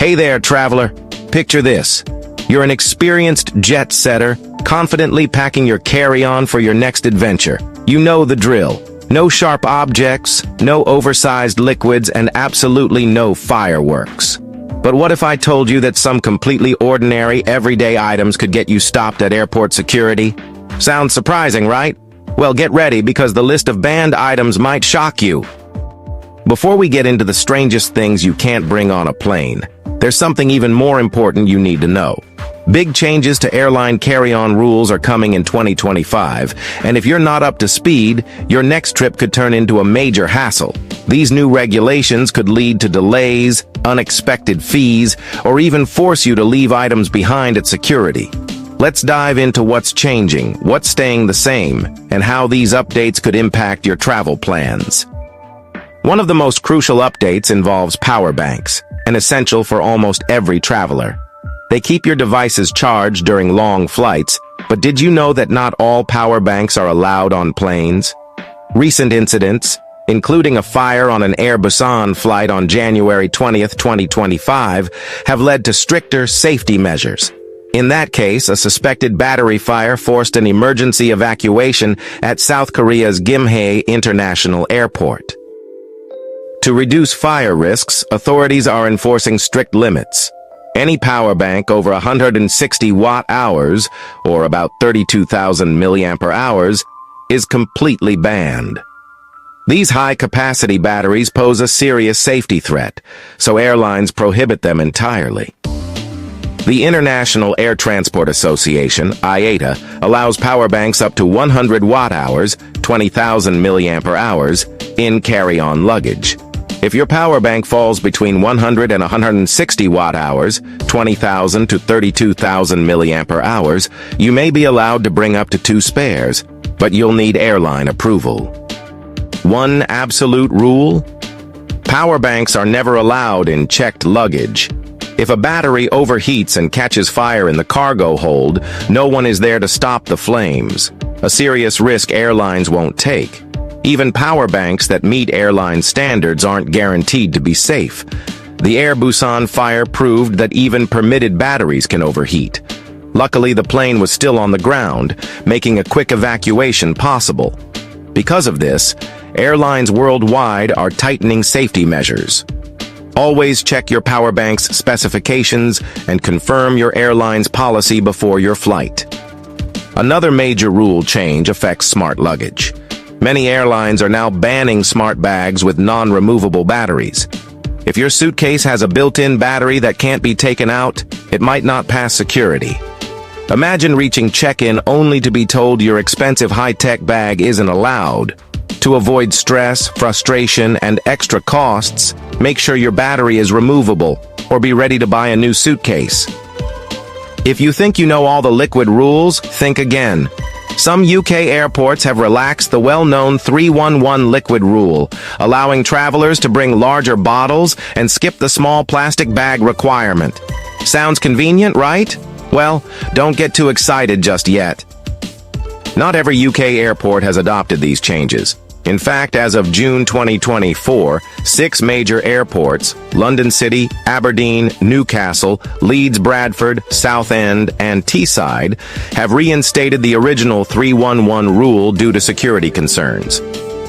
Hey there, traveler. Picture this. You're an experienced jet setter, confidently packing your carry-on for your next adventure. You know the drill. No sharp objects, no oversized liquids, and absolutely no fireworks. But what if I told you that some completely ordinary, everyday items could get you stopped at airport security? Sounds surprising, right? Well, get ready because the list of banned items might shock you. Before we get into the strangest things you can't bring on a plane, there's something even more important you need to know. Big changes to airline carry-on rules are coming in 2025, and if you're not up to speed, your next trip could turn into a major hassle. These new regulations could lead to delays, unexpected fees, or even force you to leave items behind at security. Let's dive into what's changing, what's staying the same, and how these updates could impact your travel plans. One of the most crucial updates involves power banks, an essential for almost every traveler. They keep your devices charged during long flights, but did you know that not all power banks are allowed on planes? Recent incidents, including a fire on an Air Busan flight on January 20th, 2025, have led to stricter safety measures. In that case, a suspected battery fire forced an emergency evacuation at South Korea's Gimhae International Airport. To reduce fire risks, authorities are enforcing strict limits. Any power bank over 160 watt-hours, or about 32,000 milliampere hours, is completely banned. These high-capacity batteries pose a serious safety threat, so airlines prohibit them entirely. The International Air Transport Association, IATA, allows power banks up to 100 watt-hours, 20,000 milliampere hours, in carry-on luggage. If your power bank falls between 100 and 160 watt-hours, 20,000 to 32,000 milliampere hours, you may be allowed to bring up to 2 spares, but you'll need airline approval. One absolute rule? Power banks are never allowed in checked luggage. If a battery overheats and catches fire in the cargo hold, no one is there to stop the flames, a serious risk airlines won't take. Even power banks that meet airline standards aren't guaranteed to be safe. The Air Busan fire proved that even permitted batteries can overheat. Luckily, the plane was still on the ground, making a quick evacuation possible. Because of this, airlines worldwide are tightening safety measures. Always check your power bank's specifications and confirm your airline's policy before your flight. Another major rule change affects smart luggage. Many airlines are now banning smart bags with non-removable batteries. If your suitcase has a built-in battery that can't be taken out, it might not pass security. Imagine reaching check-in only to be told your expensive high-tech bag isn't allowed. To avoid stress, frustration, and extra costs, make sure your battery is removable or be ready to buy a new suitcase. If you think you know all the liquid rules, think again. Some UK airports have relaxed the well-known 311 liquid rule, allowing travelers to bring larger bottles and skip the small plastic bag requirement. Sounds convenient, right? Well, don't get too excited just yet. Not every UK airport has adopted these changes. In fact, as of June 2024, 6 major airports, London City, Aberdeen, Newcastle, Leeds Bradford, Southend, and Teesside, have reinstated the original 311 rule due to security concerns.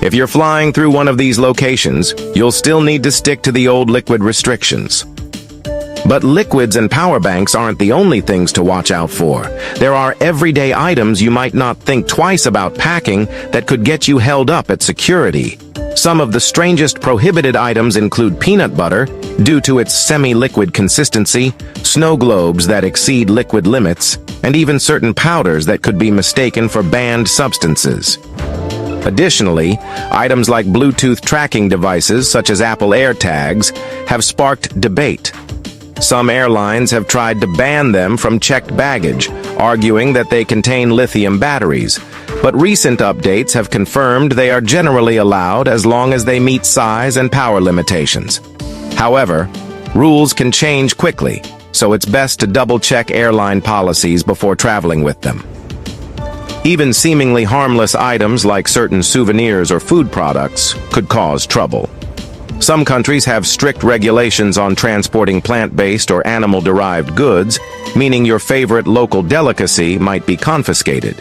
If you're flying through one of these locations, you'll still need to stick to the old liquid restrictions. But liquids and power banks aren't the only things to watch out for. There are everyday items you might not think twice about packing that could get you held up at security. Some of the strangest prohibited items include peanut butter, due to its semi-liquid consistency, snow globes that exceed liquid limits, and even certain powders that could be mistaken for banned substances. Additionally, items like Bluetooth tracking devices such as Apple AirTags have sparked debate. Some airlines have tried to ban them from checked baggage, arguing that they contain lithium batteries. But recent updates have confirmed they are generally allowed as long as they meet size and power limitations. However, rules can change quickly, so it's best to double-check airline policies before traveling with them. Even seemingly harmless items like certain souvenirs or food products could cause trouble. Some countries have strict regulations on transporting plant-based or animal-derived goods, meaning your favorite local delicacy might be confiscated.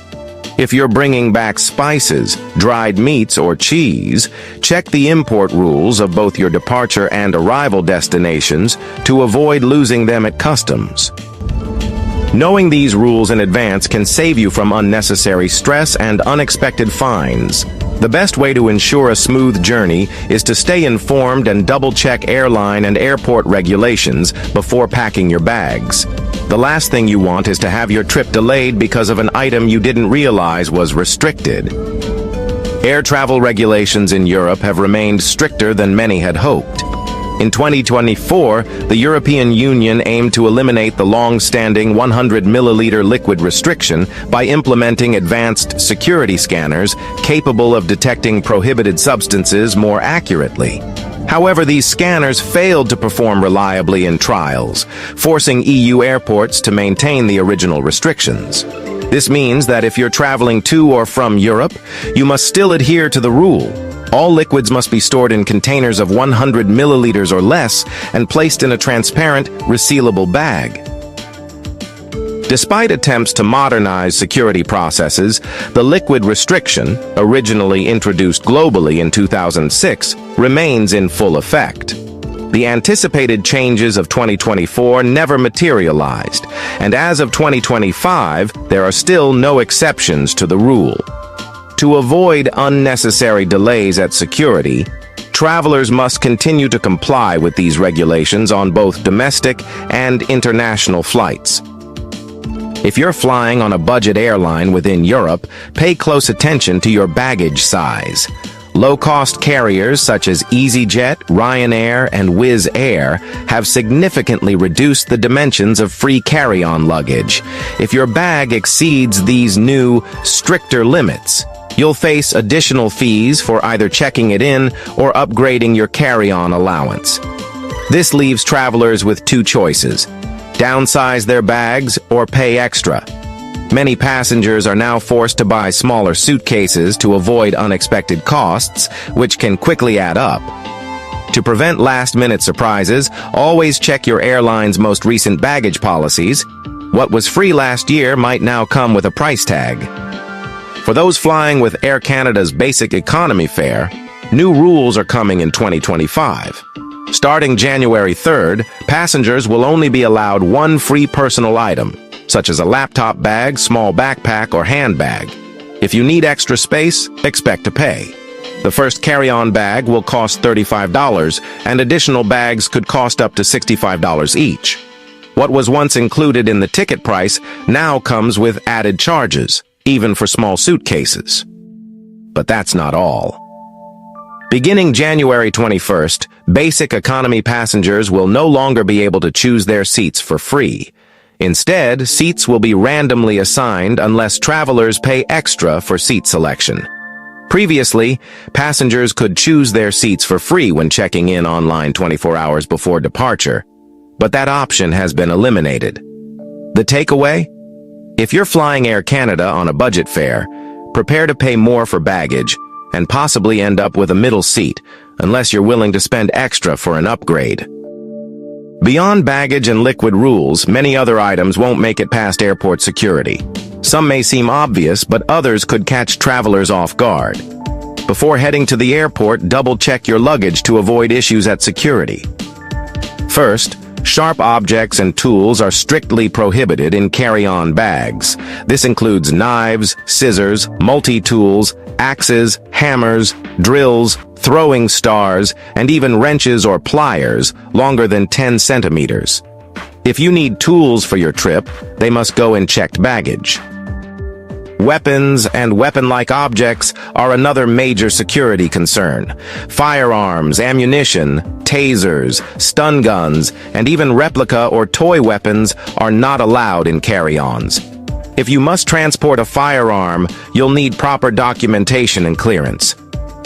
If you're bringing back spices, dried meats, or cheese, check the import rules of both your departure and arrival destinations to avoid losing them at customs. Knowing these rules in advance can save you from unnecessary stress and unexpected fines. The best way to ensure a smooth journey is to stay informed and double-check airline and airport regulations before packing your bags. The last thing you want is to have your trip delayed because of an item you didn't realize was restricted. Air travel regulations in Europe have remained stricter than many had hoped. In 2024, the European Union aimed to eliminate the long-standing 100-milliliter liquid restriction by implementing advanced security scanners capable of detecting prohibited substances more accurately. However, these scanners failed to perform reliably in trials, forcing EU airports to maintain the original restrictions. This means that if you're traveling to or from Europe, you must still adhere to the rule. All liquids must be stored in containers of 100 milliliters or less and placed in a transparent, resealable bag. Despite attempts to modernize security processes, the liquid restriction, originally introduced globally in 2006, remains in full effect. The anticipated changes of 2024 never materialized, and as of 2025, there are still no exceptions to the rule. To avoid unnecessary delays at security, travelers must continue to comply with these regulations on both domestic and international flights. If you're flying on a budget airline within Europe, pay close attention to your baggage size. Low-cost carriers such as EasyJet, Ryanair, and Wizz Air have significantly reduced the dimensions of free carry-on luggage. If your bag exceeds these new, stricter limits, you'll face additional fees for either checking it in or upgrading your carry-on allowance. This leaves travelers with two choices: downsize their bags or pay extra. Many passengers are now forced to buy smaller suitcases to avoid unexpected costs, which can quickly add up. To prevent last-minute surprises, always check your airline's most recent baggage policies. What was free last year might now come with a price tag. For those flying with Air Canada's basic economy fare, new rules are coming in 2025. Starting January 3rd, passengers will only be allowed one free personal item, such as a laptop bag, small backpack, or handbag. If you need extra space, expect to pay. The first carry-on bag will cost $35, and additional bags could cost up to $65 each. What was once included in the ticket price now comes with added charges, even for small suitcases. But that's not all. Beginning January 21st, basic economy passengers will no longer be able to choose their seats for free. Instead, seats will be randomly assigned unless travelers pay extra for seat selection. Previously, passengers could choose their seats for free when checking in online 24 hours before departure, but that option has been eliminated. The takeaway? If you're flying Air Canada on a budget fare, prepare to pay more for baggage and possibly end up with a middle seat, unless you're willing to spend extra for an upgrade. Beyond baggage and liquid rules, many other items won't make it past airport security. Some may seem obvious, but others could catch travelers off guard. Before heading to the airport, double-check your luggage to avoid issues at security. First, sharp objects and tools are strictly prohibited in carry-on bags. This includes knives, scissors, multi-tools, axes, hammers, drills, throwing stars, and even wrenches or pliers longer than 10 centimeters. If you need tools for your trip, they must go in checked baggage. Weapons and weapon-like objects are another major security concern. Firearms, ammunition, tasers, stun guns, and even replica or toy weapons are not allowed in carry-ons. If you must transport a firearm, you'll need proper documentation and clearance.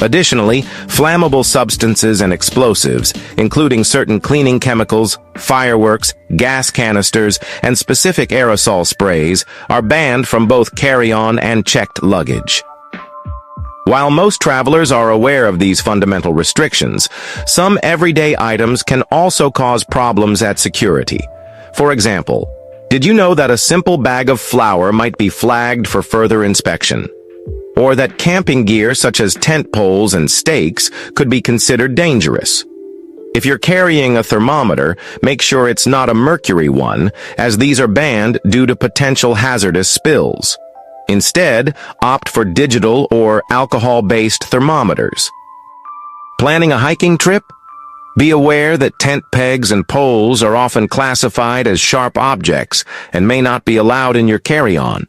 Additionally, flammable substances and explosives, including certain cleaning chemicals, fireworks, gas canisters, and specific aerosol sprays, are banned from both carry-on and checked luggage. While most travelers are aware of these fundamental restrictions, some everyday items can also cause problems at security. For example, did you know that a simple bag of flour might be flagged for further inspection? Or that camping gear such as tent poles and stakes could be considered dangerous? If you're carrying a thermometer, make sure it's not a mercury one, as these are banned due to potential hazardous spills. Instead, opt for digital or alcohol-based thermometers. Planning a hiking trip? Be aware that tent pegs and poles are often classified as sharp objects and may not be allowed in your carry-on.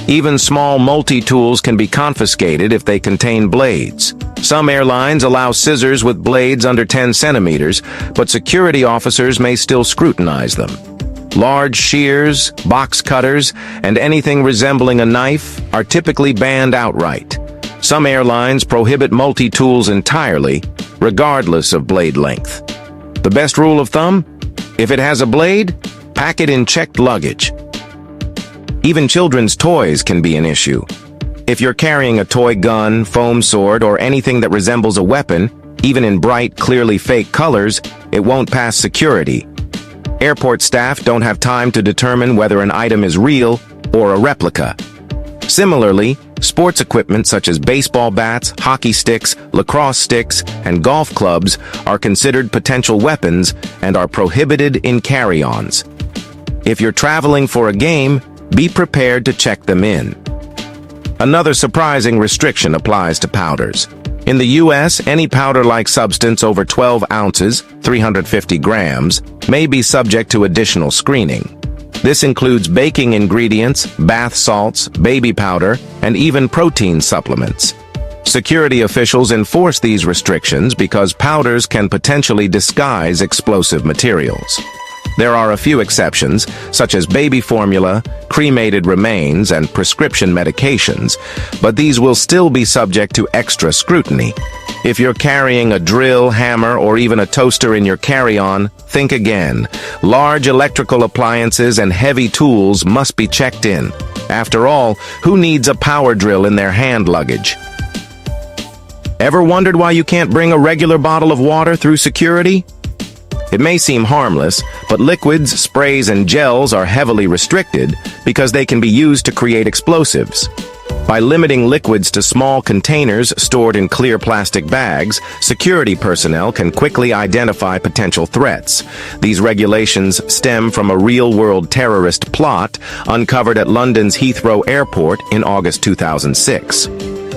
Even small multi-tools can be confiscated if they contain blades. Some airlines allow scissors with blades under 10 centimeters, but security officers may still scrutinize them. Large shears, box cutters, and anything resembling a knife are typically banned outright. Some airlines prohibit multi-tools entirely, regardless of blade length. The best rule of thumb? If it has a blade, pack it in checked luggage. Even children's toys can be an issue. If you're carrying a toy gun, foam sword, or anything that resembles a weapon, even in bright, clearly fake colors, it won't pass security. Airport staff don't have time to determine whether an item is real or a replica. Similarly, sports equipment such as baseball bats, hockey sticks, lacrosse sticks, and golf clubs are considered potential weapons and are prohibited in carry-ons. If you're traveling for a game, be prepared to check them in. Another surprising restriction applies to powders. In the U.S., any powder-like substance over 12 ounces, 350 grams, may be subject to additional screening. This includes baking ingredients, bath salts, baby powder, and even protein supplements. Security officials enforce these restrictions because powders can potentially disguise explosive materials. There are a few exceptions, such as baby formula, cremated remains, and prescription medications, but these will still be subject to extra scrutiny. If you're carrying a drill, hammer, or even a toaster in your carry-on, think again. Large electrical appliances and heavy tools must be checked in. After all, who needs a power drill in their hand luggage? Ever wondered why you can't bring a regular bottle of water through security? It may seem harmless, but liquids, sprays, and gels are heavily restricted because they can be used to create explosives. By limiting liquids to small containers stored in clear plastic bags, security personnel can quickly identify potential threats. These regulations stem from a real-world terrorist plot uncovered at London's Heathrow Airport in August 2006.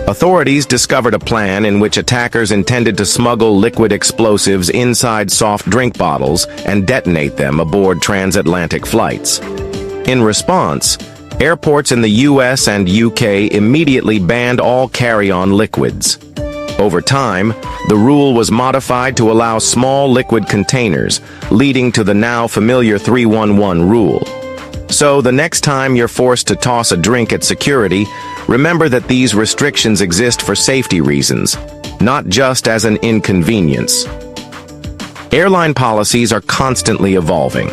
Authorities discovered a plan in which attackers intended to smuggle liquid explosives inside soft drink bottles and detonate them aboard transatlantic flights. In response, airports in the US and UK immediately banned all carry-on liquids. Over time, the rule was modified to allow small liquid containers, leading to the now familiar 311 rule. So the next time you're forced to toss a drink at security, remember that these restrictions exist for safety reasons, not just as an inconvenience. Airline policies are constantly evolving,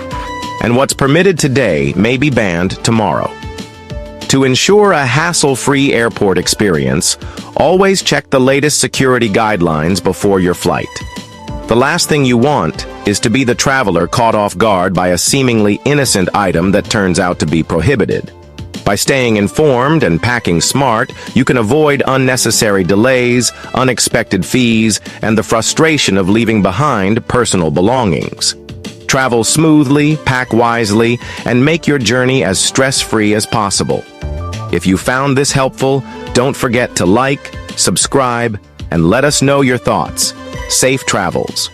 and what's permitted today may be banned tomorrow. To ensure a hassle-free airport experience, always check the latest security guidelines before your flight. The last thing you want is to be the traveler caught off guard by a seemingly innocent item that turns out to be prohibited. By staying informed and packing smart, you can avoid unnecessary delays, unexpected fees, and the frustration of leaving behind personal belongings. Travel smoothly, pack wisely, and make your journey as stress-free as possible. If you found this helpful, don't forget to like, subscribe, and let us know your thoughts. Safe travels.